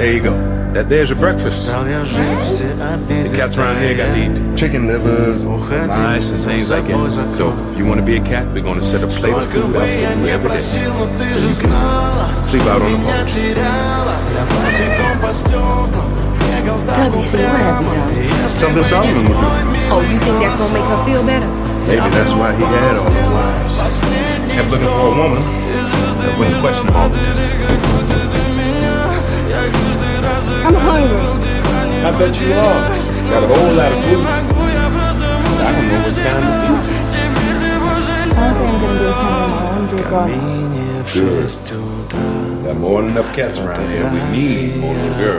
There you go. There's your breakfast. The cats around here got to eat chicken livers, mice, and things like that. So, you want to be a cat? We're going to set a plate of food out for you every day. So you can sleep out on the porch. Tubby, see, what have you done? Something Solomon would do. Oh, you think that's gonna make her feel better? Maybe that's why he had all the wives. Kept looking for a woman that wouldn't question him all the time. I'm hungry. I bet you are. Got a whole lot of food. I don't know what kind to do. I think I'm gonna be coming home to garden. Good. Got more than enough cats around here. We need more little girls.